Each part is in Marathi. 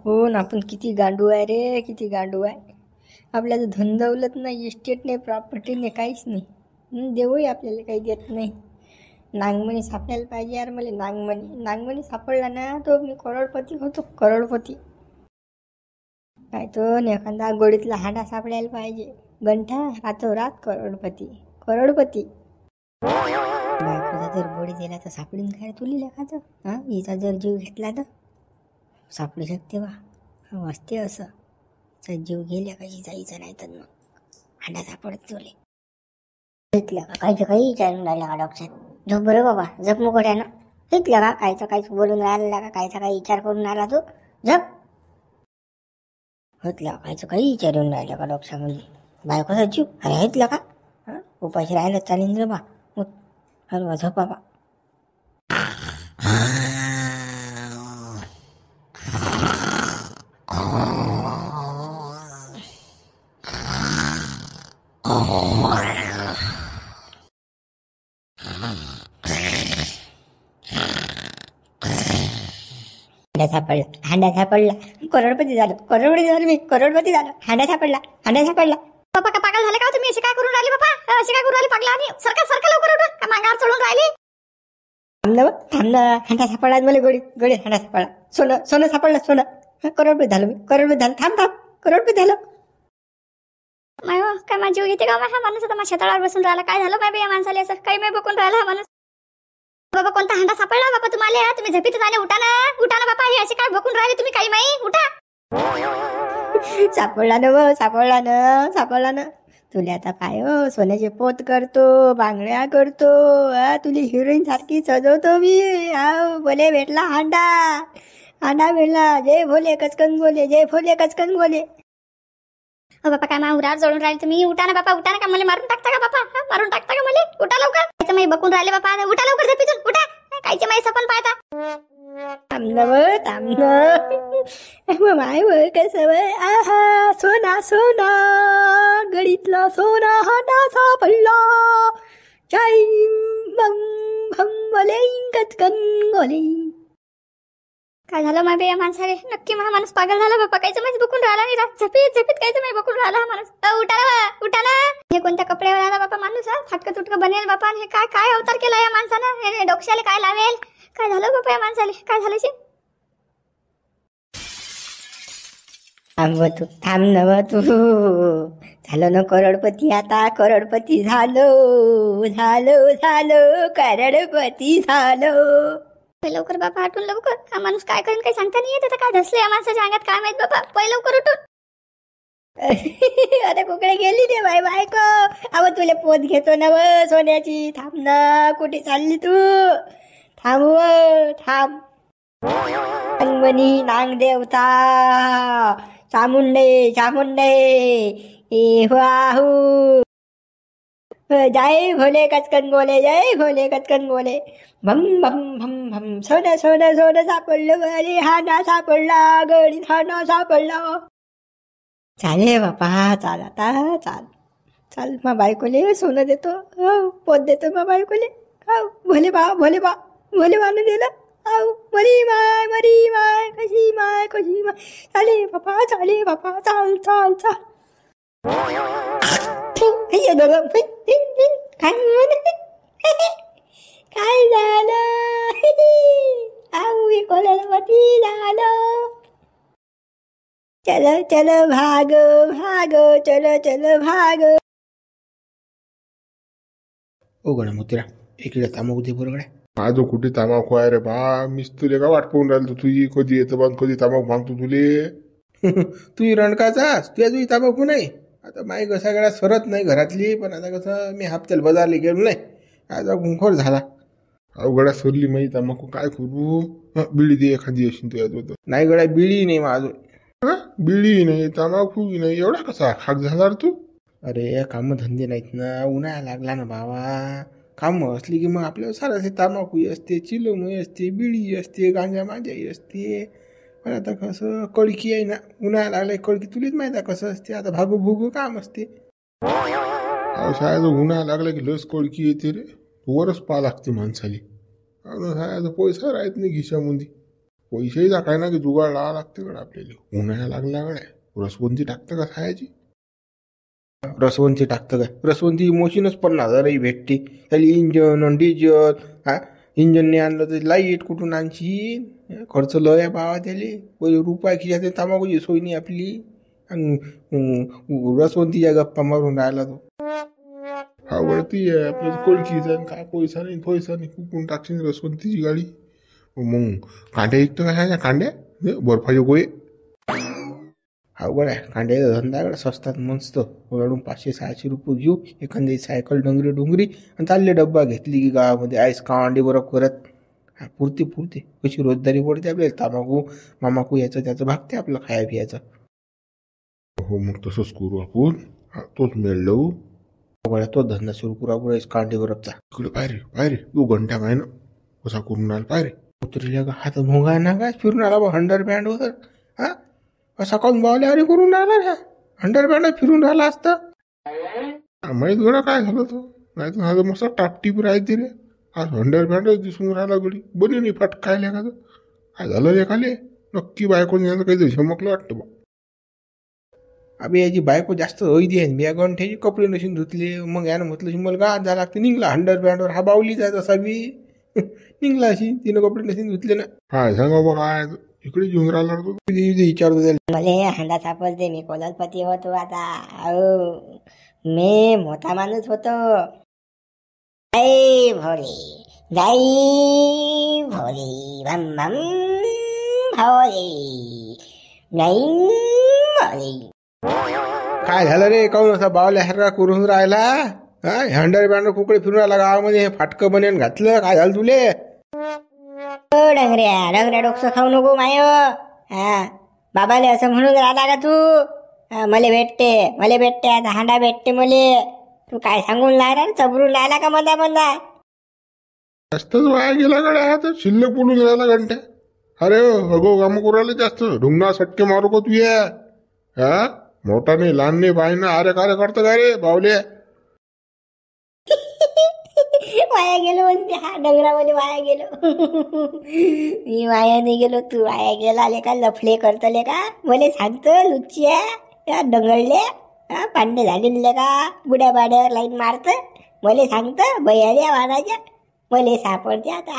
हो ना, आपण किती गांडू आहे रे, किती गांडू आहे. आपल्याला धनदौलत नाही, इस्टेट नाही, प्रॉपर्टी नाही, काहीच नाही. देवही आपल्याला काही देत नाही. नांगमणी सापडायला पाहिजे यार मला. नांगमणी सापडला ना तो मी करोडपती होतो, करोडपती. काय तो एखादा गोडीतला हांडा सापडायला पाहिजे. गंठा रातोरात करोडपती, करोडपती. बायकोचा जर गोडी दिला तर सापडीन काय तुला लेखाचं? हां, हिचा जर जीव घेतला तर सापडू शकते बा. वाचते असं. तर जीव गेल्या कशी जायचं नाही तर मग हांडा सापडत तुले. घेतलं का कायचं काही विचारून राहिला का डॉक्टर? झोप बरं बाबा, झोप मुकोट्यानं. घेतलं का कायचं काहीच बोलून राहिला का? कायचा काही विचार करून राहिला तू? झोप. होतलं कायचं काही विचारून राहिलं का डॉक्टर? म्हणजे बायकोचा जीव अरे घेतलं का? हां, उपाशी राहिलं चालेल रे बा. अरे झोप बाबा. हांडा सापडला. करोडपती झालो, मी करोडपती झालो. हांडा सापडला. बाबा का पागल झाले का तुम्ही? असे काय करून राहिले बाबा? असे काय करून राहिले पागला? आणि सरका लवकर उठून का मांगावर चढून राहिले? थांब ना. हांडा सापडला मला. गोडी हांडा सापडला. सोनं सापडलं, सोनं. करोडपती झालो मी, करोडपती झालो. थांब करोडपती झालो. माय काय माझी जीव घेते का हा माणूस? आता माझ्या शेताळावर बसून राहिला. काय झालं माय या माणसाला? असं काही माय बघून राहिला हा माणूस. बाबा कोणता हांडा सापडला बाबा तुम्हाला? तुम्ही झपीत झाले. उठा ना बाबा. हे असे काय बघून राहिले तुम्ही? काही माई उठा. सापडला ना. तुला आता काय हो, सोन्याचे पोत करतो, बांगड्या करतो. तुला हिरोईन सारखी सजवतो मी. बोले भेटला हांडा भेटला. जय भोले कचकन बोले. हो बापा काय मा उरावर जोडून राहिले तुम्ही? उठा ना बापा, उठा ना. का मला मारून टाकता का बापा? मारून टाकता का मला? उठा लवकर. कायचं माई बघून राहिले बापा. उठा लवकर झपीतून. उठा. कायचे माई सपन पाहता? थांब ना माय वय कसं वय. आहा, सोना गडीतला सोना हांडा सापडला. चाई बम भम बोले कचकन बोले. काय झालं माय बे या माणसाले? नक्की हा माणूस पागल झाला बापा. कायचं माहिती बघून राहिला नाही. झपीत कायचं माहिती बघून राहिला हा माणूस. उठा ना. हे कोणत्या कपड्यावर आला बापा माणूस? फाटकं तुटकं बनेल बापा. हे काय अवतार केला या माणसानं? हे डोक्याला काय लावेल? काय झालं बापा या माणसाले? काय झालं शे? थांब नव तू. झालो ना करोडपती. आता करोडपती झालो. करोडपती झालो. लवकर बापा, हटून लवकर. हा माणूस काय करेन काही सांगता नाही येत. काय धसले या माणसाच्या अंगात काय माहित बापा. पहिले लवकर उठून. अरे कुकडे गेली रे बाई बायको. अव तुला पोत घेतो ना व सोन्याची. थांब ना. कुठे चालली तू? थांब. अंगवनी नांग देवता चामुंडे ए वाहू. जय भोले कचकन बोले. भम भम भम भम. सोनं सापडलं. अरे हांडा सापडला. गडीत हांडा सापडला. चाले बापा, चाल आता. चाल मा बायकोले सोनं देतो. पोत देतो मा बायकोले. भोले बानं दिलं. मरी माय कशी माय. चाले बापा चाल. काय झालं? करोडपती झालं. चलो भाग चलो भाग. ओ गणा मोतीरा, इकडे तांबाखू दे बरं गड्या. माझं कुठे तांबाखू आहे रे बा? मीच तुले का वाट पाहून राहिलो. तुझी कधी येतं बा, कधी तांबाखू मागतो तुले. तू रणकाचास तुझ्या तुझी तांबाखू नाही. आता माई कसा गड्या सरत नाही घरातली. पण आता कसं मी हप्त्याला बाजारला गेलो नाही. आता गुंखोर झाला. अवघडा सरली माई तांबाखू. काय करू? बिडी दे एखादी अशी तुझ्या. नाही गड्या बिडी नाही माझं. बिडी नाही, तांबाखू नाही, एवढा कसा खाक झाला रे तू? अरे काम धंदे नाहीत ना. उन्हाळा लागला ना बाबा. काम असली की मग आपल्याला सारं तांबाखू असते, चिलमही असते, बिडी असते, गांजा मांजाही असते. पण आता कसं कळकी आहे ना. उन्हाळा लागलाय कळकी तुलाच माहिती आहे कसं असते. आता भागू भुगू काम असते. शाळेचं उन्हाळा लागला की लस कळकी येते रे. वरच पा लागते माणसाली. शाळेचा पैसा राहत नाही खिशामध्ये. पैसेही काय ना की जुगाड लावा लागते गड्या आपल्याला. उन्हाळ्या लागला गड्या रसवंती टाकतं का खायची? रसवंती टाकतं काय? रसवंती मशीनच 50,000 भेटते. त्याला इंजन डिझेल. हा, इंजन नाही आणलं तर लाईट कुठून आणशील? खर्च लय आहे बाबा त्याले. रुपया खिशात तंबाखूची सोय नाही आपली. आणि रसवंतीच्या गप्पा मारून राहिला तो. हा वळती आहे आपल्याला कोळकीचा काय पैसा नाही कुठून टाकशील रसवंतीची गाडी. मग कांड्या ऐकतं काय कांड्या बर्फाचे गोळे. हा गड्या कांड्याचा धंदा गड्या स्वस्तात मस्त. वळून 500-600 रुपये घेऊ एखादी सायकल डोंगरी आणि चालले डब्बा घेतली की गावामध्ये आईस कांडे बरं करत. हा पुरते कशी रोजदारी पडते आपल्याला. तांबाखू मामाकू याचं त्याचं भागते आपलं खाया पियाचं. हो मग तसंच करू आपण. तोच मेळ लावू गड्या तो धंदा सुरू करू आपण आईस कांडे बरबचा. इकडे पायरे 2 घंट्या काय ना कसा करून राहिला पायरे. उतरल्या का हात भोंगा ना काय फिरून आला बा हंडरबँड वर. हा असा काऊन बावल्या अरे करून राहिला ह्या हंडरबँड फिरून राहिला असता. माहीत गडा काय झालं तो. नाही तर माझं मस्त टापटीप राहते रे. आज हंडरबँडच दिसून राहिला गडी. बनी नाही फटकायला का काय झालं रे खाली. नक्की बायकोने याचं काहीतरी झमकलं वाटतं बा. अबे याची बायको जास्त ऐदी आहे. मी गंठ्याची कपडे नशीन धुतले. मग यानं म्हटलं मला गात झाला लागते निघला हंडरबँडवर. हा बावली जायचा असा बी निघला अशी. तिनं कपडे नशीन धुतले ना. काय सांगा बा काय इकडे घेऊन राहिला तो. विचारतो त्याला. मला हांडा सापडते. मी कोलपती होतो आता. अहो मी मोठा माणूस होतो. जय भोले भम भम भोले जय भोले. काय झालं रे काऊन असा बावल्यासारखा करून राहिला. हा हंडरबँड कुकडे फिरून राहिला गावामध्ये. हे फाटकं बनेन घातलं. काय झालं तुले. डंगऱ्या डोकसं खाऊ नको माय. हा बाबाले असं म्हणून राहिला का तू. मले भेटते आता हांडा भेटते मले. तू काय सांगून राहिला चबरून राहिला का मंदा. जास्तच वाया गेला गड्या. हा तर शिल्लक बोलून राहिला घंट्या. अरे अगो काम करू राहिले जास्त. ढुंगणा सटके मारू का तू या. हा मोठा नाही लहान नाही बाई ना अरे कार्य करतं काय रे बावले. वाया गेलो म्हणते हा डंगरामध्ये वाया गेलो. मी वाया नाही गेलो. तू वाया गेला ले का लफले करतले का. मले सांगतं लुच्चिया या डंगळले. पांडे झालेले का बुड्या बाड्यावर लाईन मारत. मले सांगतं बयाल्या वाणाच्या. मले सापडते आता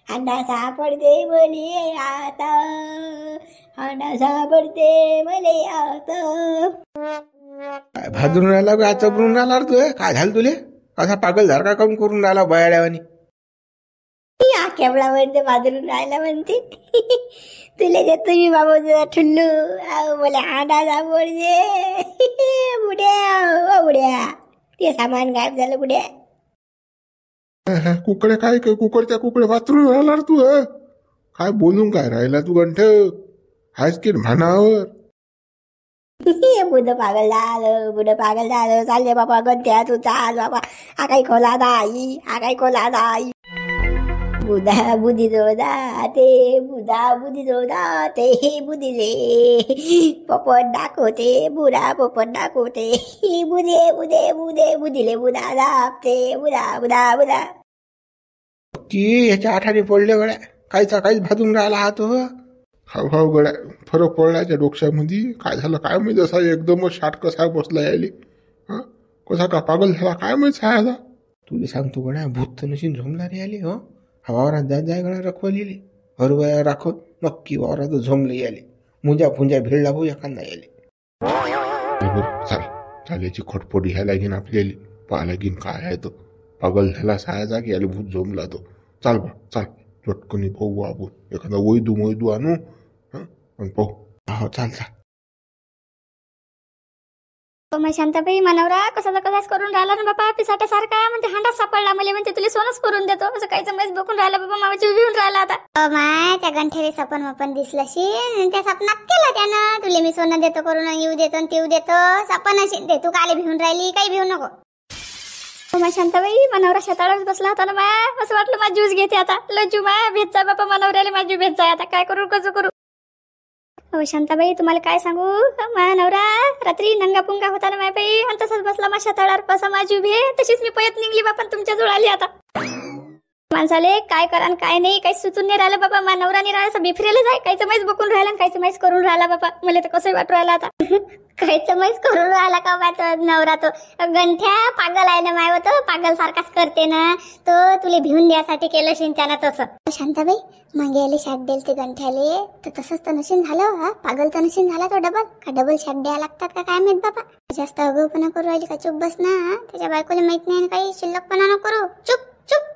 हांडा सापडते मले आता. हांडा सापडते मले आता. काय भाजून राहिला का चबरून राहिला तू. काय झालं तुले. असा पागल झारका काऊन करून राहिला बयाड्यावानी. या केवळा म्हणते बाजून राहायला म्हणते. तुला देतो मी बाबा तुझा ठुल्लू. मला हांडा सापडते. बुड्या ते सामान गायब झालं बुड्या. कुकडे काय कुकडच्या कुकडे वाचरून राहिला तू. काय बोलून काय राहिला तू गंठ. हायच की भानावर. बुध पागल झालं. चालले बाबा गंत्या तू चाल बाबा. हा काही खोला दाई. बुधा बुधी जोदा ते बुधिले. पोपट दाखवते बुडा पोपट दाखवते. बुधिले बुधा दाबते बुधा. की ह्याच्या आठाने पडले गड्या. काहीच भाजून राहिला हा तो. हाव गड्या फरक पडल्याच्या डोक्यामध्ये. काय झालं काय माहित. असा एकदमच शाट कसा बसला यायले. हा कसा का पागल झाला काय माहित सायाचा. तुला सांगतो गड्या भूत तर नशीन झोमला रे आले. हो हा वावरात जाय गड्या रखवलेली. हरवया राखत नक्की वावरात झोमले आले. मुंजा भिडला भाऊ एखादा यायले. चाल याची खटपट घ्यायला लागेन आपल्याला. पाहायला लागेन काय आहे तो. पागल झाला सायाचा की याला भूत झोमला तो. चाल चटकनी पाहू आपण. एखादा वैदू आणू पाहू. हो चाल. मग शांताबाई मानवरा कसाच करून राहिला ना बाबा. पिसाट्यासारखा म्हणते हांडा सापडला मला. म्हणते तुला सोनच करून देतो. असं काहीच मैस बघून राहिला बाबा. मामाची उभी होऊन राहिला आता. माय त्या गंठेरी सपन दिसलशी. त्या सपनात केलं त्यानं. तुला मी सोनं देतो करून येऊ देतो तेऊ देतो. सपन अशी दे. तू काले भिवून राहिली. काही भिवू नको. मग शांताबाई मानवरा शेताळच बसला होता ना माया. असं वाटलं माझा ज्यूस घेते आता. लज्जू माया भेट जा बाबा. मानवऱ्याला माझी भेट जाय आता. काय करू कसं करू. हो शांताबाई तुम्हाला काय सांगू. माझा नवरा रात्री नंगा पुंगा होता ना माय बाई. आणि तसंच बसला माझ्या तळावर. कसा माझी उभी आहे तशीच मी पयत निघली बापा. तुमच्या जवळ आली आता. माणसाले काय करा आणि काय नाही काही सुचून नाही राहिलं बाबा. मा नवरा नाही राहिला बिफरेला जाय, काहीच माहीत बकून राहिला, काहीच माहीत करून राहिला बाबा. मला तर कसं वाटू राहिला आता. काहीच माहीत करून राहिला का बा तो नवरा. तो गंठ्या पागल आहे ना माय, तो पागल सारखाच करते ना. तो तुले भिवून द्यासाठी केलं शिन त्यानं तसं. शांताबाई मागे आले शाट देल ते गंठ्याले, तर तसंच तर नशीन झालं. हा पागल तर नशीन झाला तो डबल. का डबल शाट द्यायला लागतात का काय माहित बाबा. जास्त अगवपणा करू राहिली का, चुप बस ना. त्याच्या बायकोला माहित नाही काही शिल्लकपणा न करू, चुप चुप.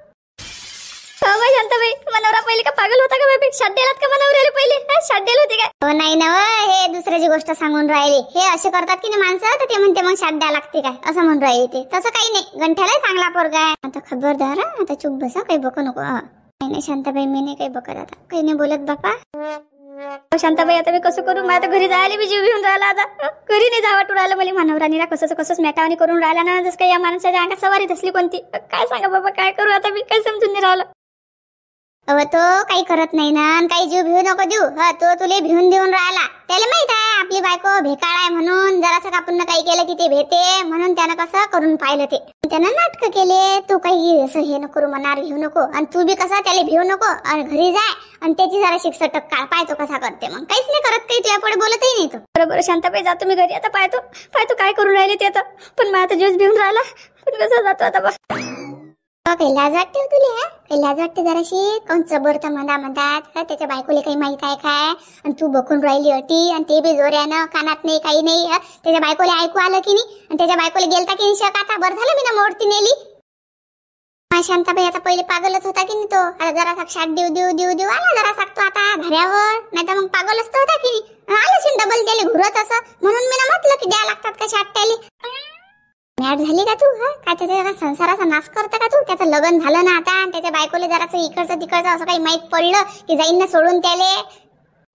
शांताबाई मनवरा पहिले का पागल होता का बाबी. शाट द्यायलात का मनवऱ्याला पहिले, शाट द्यायला होते का. हो नाही ना, हे दुसऱ्याची गोष्ट सांगून राहिले. हे असे करतात की नाही माणसं, तर ते म्हणते मग शाट द्यायला लागते काय असं म्हणून राहिले ते. तसं काही नाही, गंठ्याला चांगला पोरगा आहे. आता खबरदार, आता चुप बसा, काही बकू नको. नाही नाही शांताबाई, मी नाही काही बकत आता, काही नाही बोलत बापा. शांताबाई आता मी कसं करू. मला आता घरी जायला बी जीव घेऊन राहिला. आता घरी नाही जावं वाटू राहिलं मला. मनवरानीला कसंच मॅटावणी करून राहिला ना, जसं काही या माणसाच्या अंगात सवारी असली कोणती. काय सांगा बाबा, काय करू आता मी, काही समजून नाही राहिलं. तो काही करत नाही ना, काही जीव भिवू नको देऊ. तो तुले भिवून देऊन राहिला. त्याला माहित आहे आपली बायको भेकाळ आहे म्हणून. जरासं आपण काही केलं की ते भेटे म्हणून त्यानं कसं करून पाहिलं ते. त्यानं नाटक केले. तू काही असं हे नको करू, मनावर घेऊ नको. आणि तू बी कसा त्याला भिवू नको आणि घरी जाय आणि त्याची जरा शिक्षा टक्का पाय तो कसा करते. मग काहीच नाही करत, काही तुझ्या पुढे बोलतही नाही. तो बरोबर शांताबाई, जातो मी घरी आता. पाहतो काय करून राहिले ते आता. पण मला आता जीव भिवून राहिला. पण कसं जातो आता बा. काही लाज वाटते हो तुला, काही लाज वाटते जराशी. कोण चबरता म्हणतात त्याच्या बायकोले काही माहित आहे काय. आणि तू बकून राहिली अटी, आणि ते बी जोऱ्यानं, कानात नाही काही नाही. त्याच्या बायकोले ऐकू आलं की नाही, आणि त्याच्या बायकोले गेलता की नाही शक. आता बरं झालं मी ना मोडती नेली. शांताबाई आता पहिले पागलच होता की नाही तो. आता जरा साक्षात देऊ आला जरा सांगतो आता धाऱ्यावर. नाही तर मग पागलच तर होता की नाही. आलं डबल त्याला घुरत असं. म्हणून मी ना म्हटलं की द्या लागतात का शाट त्याले. मॅट झाली का तू. काय त्याच्या संसाराचा नाश करता का तू. त्याचं लग्न झालं ना आता, त्याच्या बायकोले जरासं इकडचं तिकडचं असं काही माहित पडलं की जाईन ना सोडून त्याले.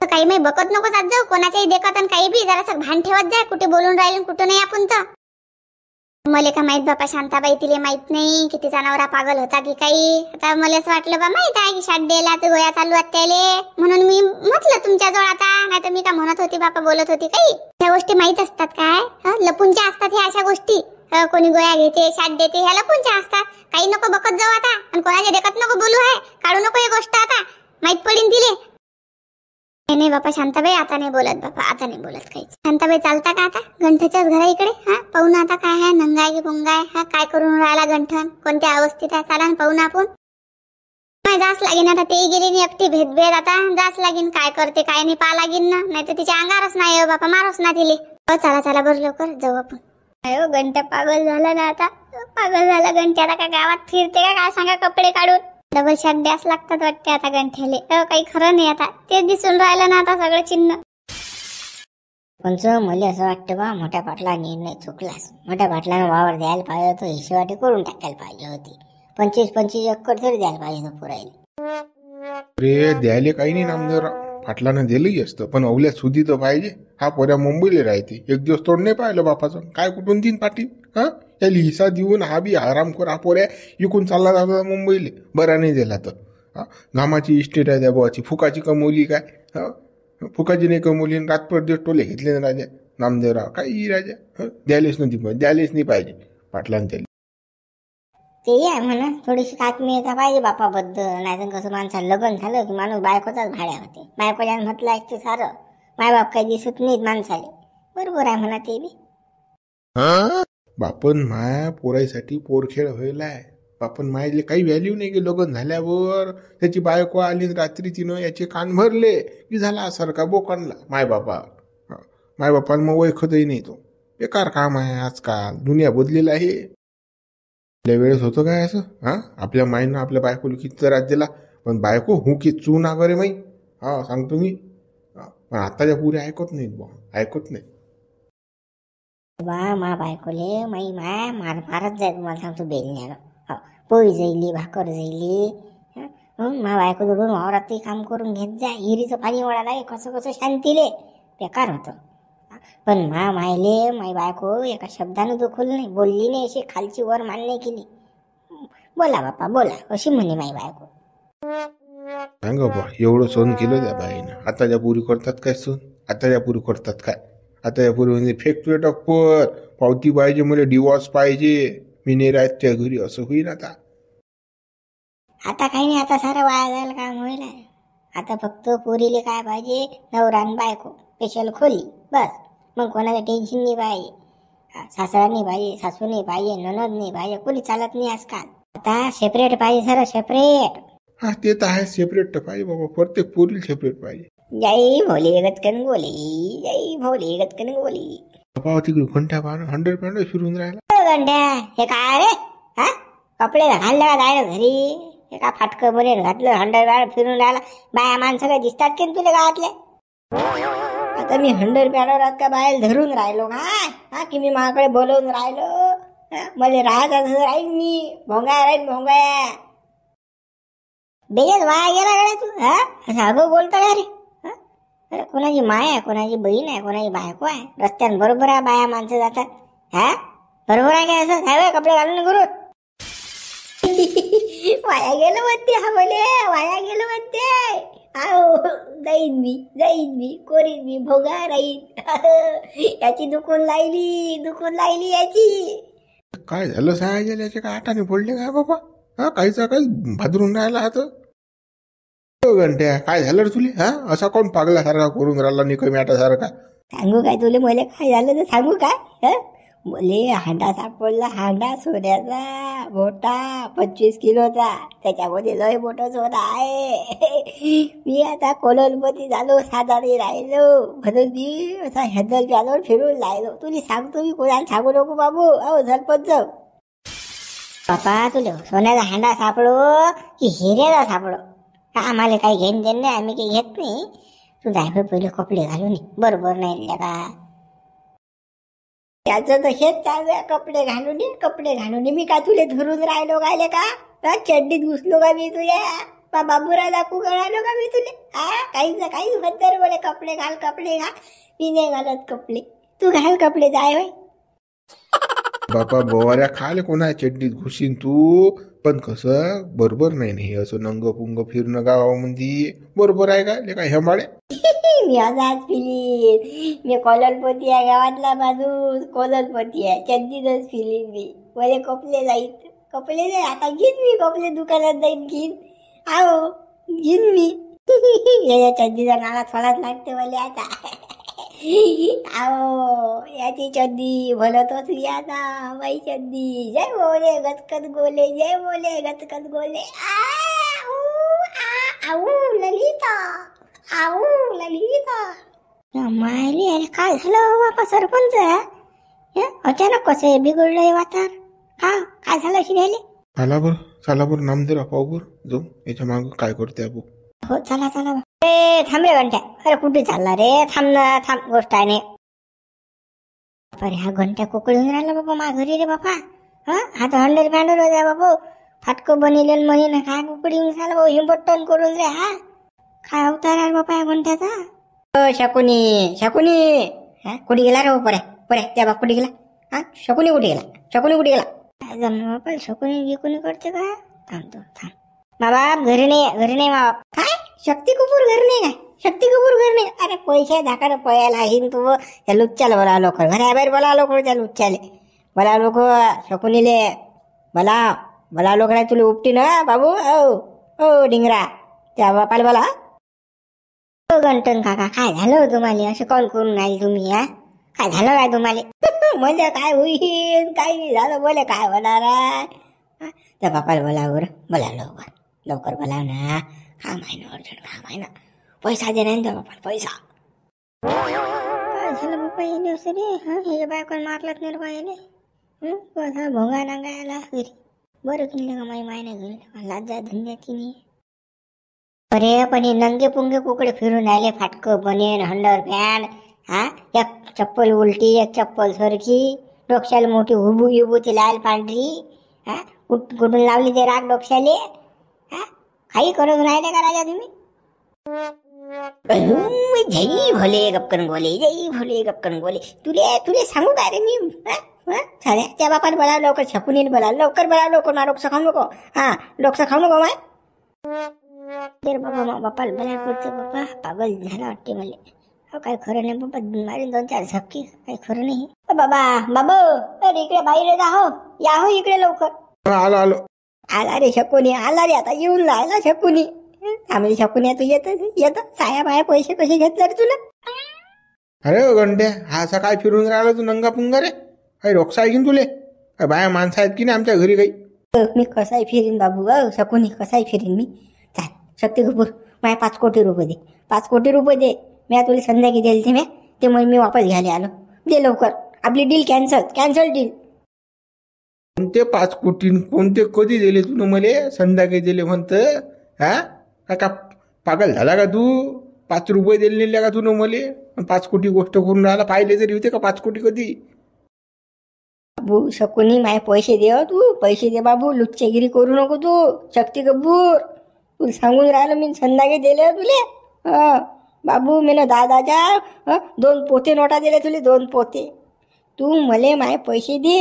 काही माहिती बघत नको जात जाऊ कोणाच्याही देखत. आणि काही बी जरासं भान ठेवत जाय, कुठे बोलून राहिले कुठं नाही आपण. तर मला का माहित बापा शांताबाई, तिले माहित नाही की तिचा नवरा पागल होता की काही. आता मला असं वाटलं बा माहित आहे की शाट द्यायला ते गोया चालू आहेत त्याले, म्हणून मी म्हटलं तुमच्याजवळ आता. नाही तर मी का म्हणत होती बापा, बोलत होती काही. ह्या गोष्टी माहित असतात काय, लपूनच्या असतात ह्या अशा गोष्टी. कोणी गोया घेते शाट देते, ह्या लपूनच्या असतात. काही नको बघत जाऊ आता, आणि कोणाच्या देखत नको बोलू आहे. काढू नको ही गोष्ट आता, माहित पडीन तिले. नाही बापा शांताबाई, आता नाही बोलत बापा, आता नाही बोलत काहीच. शांताबाई चालता का आता गंठच्याच घरा इकडे. पाहू ना आता काय आहे, नंगाय की पुंगाय. काय करून राहिला गंठन, कोणत्या अवस्थेत आहे. चला पाहू ना आपण. जास लागेन आता, ते गेली नाही एकटी भेदभेद. आता जास लागेन, काय करते काय नाही पहा लागेन ना. नाही तर तिच्या अंगारच नाही बापा, मारोच ना तिले. चला बरं लवकर जाऊ आपण. अयो घंटा पागल झाला ना आता. पागल झाला घंट्या. आता का गावात फिरते का काय सांगा, कपडे काढून. डबल शाट द्यास लागतात वाटते आता गंठ्याले. काही खरं नाही आता, ते दिसून राहिलं ना आता सगळं चिन्ह. पंच मला असं वाटतं बा, मोठ्या पाटला निर्णय चुकलास. मोठ्या पाटलानं वावर द्यायला पाहिजे होतं, हिशोबाटी करून टाकायला पाहिजे होती. 25-25 एकर तरी द्यायला पाहिजे होतं पुरायला. अरे द्यायला काही नाही नामदेवराव, पाटलानं दिलंही असतं. पण अवल्या सुधी तर पाहिजे. हा पोऱ्या मुंबईला राहते, एक दिवस तोड नाही पाहिलं बापाचं. काय कुठून देईन पाटील. याला हिसा देऊन हा बी आरामखोर. हा पोऱ्या इकून चालला जातो मुंबईला. बरा नाही दिला तर घामाची इस्टेट आहे त्या भावाची. फुकाची कमवली काय, फुकाची नाही कमवली. रातभर दिवस टोले घेतले ना राजा नामदेवराव. काही राजा द्यायलेच नाही पाहिजे पाटलानं त्याला. ते आहे म्हणा, थोडीशी आत्मीयता पाहिजे बापाबद्दल. नाही तर कसं माणसाला लग्न झालं की माणूस बायकोचाच भाड्या होते. बायकोच्या म्हटलं ऐकते सारं. मायबाप काही दिसत नाहीत माणसाले. बरोबर आहे म्हणा ते बी. बापन माया पोराईसाठी पोरखेळ व्हायलाय. बापन मायाले काही व्हॅल्यू नाही की लग्न झाल्यावर त्याची बायको आली रात्री तिनं याचे कान भरले की झाला सारखा बोकांडला मायबापाला. मग ओळखतही नाही तो. बेकार काम आहे आजकाल. दुनिया बदलेली आहे. आपल्या वेळेस होतं काय असं. आपल्या माईनं आपल्या बायकोला किती त्रास दिला, पण बायको हू की चू ना करे माई. सांगतो मी. पण आताच्या पुरी ऐकत नाहीत बा, ऐकत नाही. बा मा बायकोले माय मारत जाय तुम्हाला सांगतो बेलण्यानं. पोळी जाईली, भाकर जाईली. मा बायको जोडून वावरात काम करून घेत जाय. हिरीचं पाणी वळाला कसं शांतीले. बेकार होतं. पण मायले माई बायको एका शब्दानं दुखवलं नाही, बोलली नाही, अशी खालची वर मान्य केली. बोला बापा बोला अशी म्हणे माई बायको. सांगा बा, एवढं सहन केलं त्या बाईनं. आताच्या पुरी करतात काय सहन. आताच्या पुरी करतात काय. आताच्या पुरी म्हणजे फेकतोय टप्पर, पावती पाहिजे, मला डिवॉर्स पाहिजे, मी नाही राहत त्या घरी, असं होईल आता. आता काही नाही, आता सारं वाया जायला काम होईल. आता फक्त पोरीले काय पाहिजे, नवरा आणि बायको, स्पेशल खोली, बस. मग कोणाचं टेन्शन नाही पाहिजे. सासरा नाही पाहिजे, सासू नाही पाहिजे, ननद नाही पाहिजे, कोणी चालत नाही आजकाल. आता सेपरेट पाहिजे, सर सेपरेट. हा ते तर आहे, सेपरेट तर पाहिजे बाबा, प्रत्येक पोरीला सेपरेट पाहिजे. जय भोले गतकन गोली, जय भोले गतकन गोली. बाबा तिकडे घंट्या पाहणं 100 फिरून राहिला. गंड्या हे काय रे? हा कपडे घालले का जायला घरी? हे का फाटकं बरे घातलं, 100 फिरून राहिला. बाया माणसं काय दिसतात की तुला गावातले? आता मी 100 का बाहेर धरून राहिलो काय? हा की मी माझ्याकडे बोलवून राहिलो? मला राहत असं राहील मी, भोंगा राहील भोंगा. बेजच वाया गेला गड्या तू. हा असं अगं बोलता का रे? अरे कोणाची माय आहे, कोणाची बहीण आहे, कोणाची बायको आहे, रस्त्यानं बरोबर आहे बाया माणसं जातात. हा बरोबर आहे काय? असं काय कपडे घालून करू? वाया गेलं म्हणते, हा बोले वाया गेलं म्हणते. आओ जाईन मी कोरीन मी, भोगा राहीन. याची दुखून लायली याची. काय झालं साहेब, याचे काय आटाने पडले काय बाबा? हा काहीचा काही भादरून राहिला आता. घंट्या काय झालं रे तुले? हा असा कोण पागल्यासारखा करून राहिला निकमी आटासारखा? सांगू काय तुले मला काय झालं तर सांगू काय? मले हांडा सापडला, हांडा सोन्याचा मोठा 25 किलोचा. त्याच्यामध्ये लय मोठं सोनं आहे. मी आता कोललपती झालो, साधारी राहिलो म्हणून मी असा हॅदल प्यादल फिरून राहिलो. तुला सांगतो मी, कोणाला सांगू नको बाबू. अहो सरपंच बापा, तुला सोन्याचा हांडा सापडो की हिऱ्याचा सापडो, आम्हाला काही घेणं देणं नाही, आम्ही काही घेत नाही. तू जाय पहिले कपडे घालून बरोबर नाही का? त्याचं तर हेच चालू आहे, कपडे घालून. मी का तुले धरून राहिलो गायले का? चड्डीत घुसलो का मी तुझ्या? बाबूराव दाखवू राहिलो का मी तुले? काहीच बद्दल बोले कपडे घाल. मी नाही घालत कपडे, तू घाल कपडे, जाय होय. बापा बोवाऱ्या खाले कोणा चड्डीत घुशीन तू, पण कसं बरोबर नाही हे असं नंग पुंग फिरणं गावामध्ये बरोबर आहे का? ले काय हेमाळे मी आजाद फिलीन. मी कोललपती आहे, गावातला माणूस कोललपती आहे. चड्डीतच फिलीन मी. मला कपडे जाईल आता घेईन मी कपडे, दुकानात जाईन घेईन. आओ घेईन मी. या चड्डीचा नाला थोडाच लागते मला आता. आओ याची चड्डी भलतोच आता बाई चड्डी. जय बोले गचकत गोले, जय बोले गचकत गोले. ललिता मायली, अरे काय झालं बापा सरपंच? अचानक कसे बिघडलंय वातावरण? काय झालं शिरायले? चला बरं नामदेव पाहू बरं जाऊ याच्या माग काय करते आपण. हो चला. ए थांब रे घंट्या. अरे कुठे चालला रे? थांब गोष्ट आहे नाही. अरे हा घंट्या कोकळून राहिला बाबा मा घरी रे बापा. हा तर 100 बँडर होत्या बाबा. फाटकं बनिले म्हणे ना, काय कुकडी झाला भाऊ, हिंबटन करून रे. हा काय अवतार आहे बापा या घंट्याचा. शकुनी कुठे गेला रे पर्या त्या बाप कुठे गेला? हा शकुनी कुठे गेला? काय जमलं बापा, शकुनी गिकुनी करते का? थांब बाबा, घरी नाही बाबा. काय शक्ती कपूर घर नाही? अरे पैसे धाकाने पयाला हिन तू. त्या लुच्च्याला बोला लोक घराबाहेर, बोला लोक त्या लुच्च्याले, बोला लोक शकुनीले, बोला लोक नाही तुला उपटी ना बाबू. ओ डिंगरा, त्या बापाला बोला. गंटन काका काय झालं तुम्हाला? असं कॉल करून नाही तुम्ही? काय झालं काय तुम्हाला? म्हणजे काय होईल, काही नाही झालं. बोले काय होणार आहे? त्या बापाला बोला लवकर बोला ना. काम आहे ना, पैसा दे नाही त्या बापाला, पैसा. काय झालं बापा येणे असं रे? हे बायकोन मारलंच नाही बायले. कसा भोंगा नांगायला घरी. बरं किल्ले का माई नाही घरी, लाजा धंद्याची नाही. अरे पण हे नंगे पुंगे कुकडे फिरून राहिले, फाटकं बनेन, 100 पॅन्ट. एक चप्पल उलटी, एक चप्पल सरकी, डोक्याला मोठी हुबू ती लाल पांढरी. कुठून लावली ते राग डोक्याले? काही करून राहिले का राजा तुम्ही? जय भोले गपकन गोले. तुले सांगू काय रे मी? त्या बापाने बोला लवकर, शकुनीने बोला लवकर, ना डोकं खाऊ नको. डोकं खाऊ नको माय. बापाला बोला पुढचं बापा पागल झाला वाटते मला. काही खरं नाही बाबा, मारीन 2-4 झपकी, काही खरं नाही. बाबा अरे इकडे बाहेर जा. या हो इकडे लवकर. आलो आला रे शकुनी, आला रे, आता येऊन राहिला शकुनी. आम्ही शकुनी तू येत साया बाया पैसे कसे घेतले रे तुला? अरे गंड्या, हा असा काय फिरून राहिला तू नंगा पुंगा रे? काही रोक्स आहे की तुले? काय बाया माणसं आहेत की नाही आमच्या घरी काही? मी कसाही फिरीन बाबू, शकुनी कसाही फिरीन मी. चाल शक्ती कपूर, माझ्या 5 कोटी रुपये दे, 5 कोटी रुपये दे. मी तुला संध्याकाळी दिले ते ते मग मी वापस घ्यायला आलो. दे लवकर, आपली डील कॅन्सल डील. कोणते 5 कोटी? कोणते कधी दिले तू मले? संध्याकाळी दिले म्हणत? हा का पागल झाला का तू? 5 रुपये दिले का तू मले? 5 कोटी गोष्ट करून राहिला. पाहिले तरी होते का 5 कोटी कधी? बाबू शकुनी, माझे पैसे दे, तू पैसे दे बाबू. लुच्चेगिरी करू नको तू शक्ती कपूर. तुला सांगून राहिलं मी, संध्याकाळी दिले तुले. बाबू मी ना दादाच्या 2 पोते नोटा दिले तुले, 2 पोते. तू मले माझे पैसे दे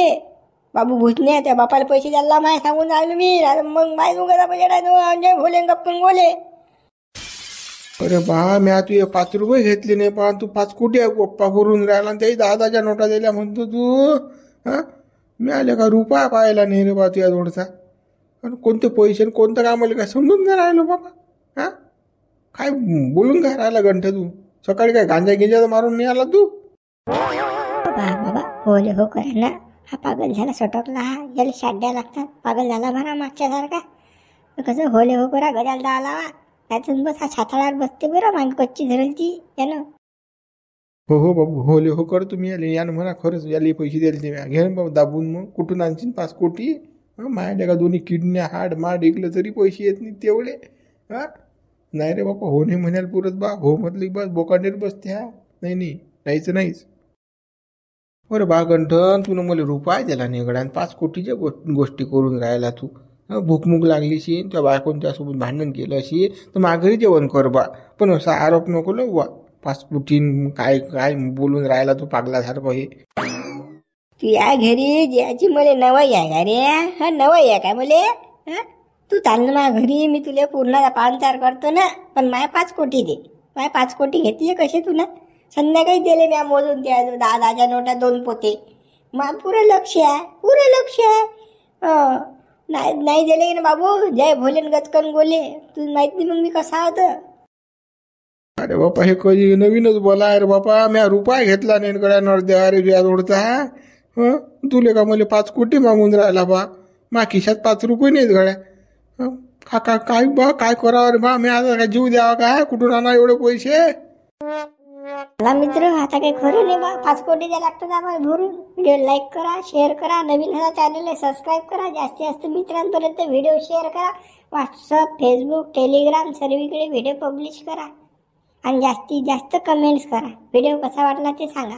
बाबू. भुजने त्या बापाला पैसे द्यायला माय सांगून राहिलो मी. मग माय दुंगाचा पैसे भोले गप्पन बोले. अरे बा, मी तू 5 रुपये घेतले नाही, पण तू 5 कोटी गप्पा करून राहिला. त्याही दादाच्या नोटा दिल्या म्हणतो तू. मी आले का रुपया पाहायला नाही रे बा तुझ्या जोडचा. आणि कोणते पैसे कोणतं कामाला काय समजून नाही राहिलो बाबा. काय बोलून काय राहिला गंठ तू? सकाळी काय गांजा गिंजा मारून नाही आला तू? बाबा होले हो करा ना. हा पागल झाला, सटकला. हा याला शाड्या लागतात. पागल झाला म्हणा मागच्या सारखा. कसं होले हो करा, गजाल दा लावा. त्यातून बस हा छाताळावर बसते बरं, मागे कच्ची धरल ती यानं. हो बाबू, होले हो कर तुम्ही. याले यानं म्हणा खरंच याले पैसे द्यायला ते घे बाबा दाबून. मग कुठून आणशील 5 कोटी? माझ्या का दोन्ही किडन्या हाड माड ऐकलं तरी पैसे येत नाही तेवढे. नाही रे बापा, हो नाही म्हणाल पुरत बा. हो म्हटली बस बोकांडीर बसते. नाहीच नाहीच. बरं बा गंठन, तू मला रुपया दिला नाही गड्या, 5 कोटीच्या गोष्टी करून राहिला तू. भूकमुक लागली शी, त्या बायकोन त्यासोबत भांडण केलं अशी तर माघारी जेवण कर बा. पण असा आरोप नको लो बा. 5 कोटी काय काय बोलून राहिला तू पागलासारखं हे. तू या घरी ज्याची मला नवाई आहे का रे? नवाई आहे का मले? तू चाल ना माझ्या घरी, मी तुला पूर्ण पाहुणचार करतो ना. पण माझ्या 5 कोटी दे. माझ्या 5 कोटी घेतले कसे तू ना? संध्याकाळी दिले मी मोजून त्या दादाच्या नोटा 2 पोते. मग पुरं लक्ष आहे. नाही दिले ना बाबू. जय भोलेन गचकन गोले. तुला माहित नाही मग मी कसा होतं. अरे बापा, हे कधी नवीनच बोला रे बापा. मी रुपया घेतला नाही गड्या नरद्या. अरे बिया जोडता. तुले का मला 5 कोटी मागून राहिला बा. मा खिशात 5 रुपये नाहीत गड्या. काय बा, काय करावं रे बा? मी आता काय जीव द्यावा काय? कुठून आणा एवढे पैसे? मला मित्र, आता काही खरं नाही बा. 5 कोटी द्या लागतात आम्हाला भरून. व्हिडिओ लाईक करा, शेअर करा. नवीन ह्या चॅनलला सबस्क्राईब करा. जास्तीत जास्त मित्रांपर्यंत व्हिडिओ शेअर करा. व्हॉट्सअप, फेसबुक, टेलिग्राम सर्वीकडे व्हिडिओ पब्लिश करा. आणि जास्तीत जास्त कमेंट्स करा. व्हिडिओ कसा वाटला ते सांगा.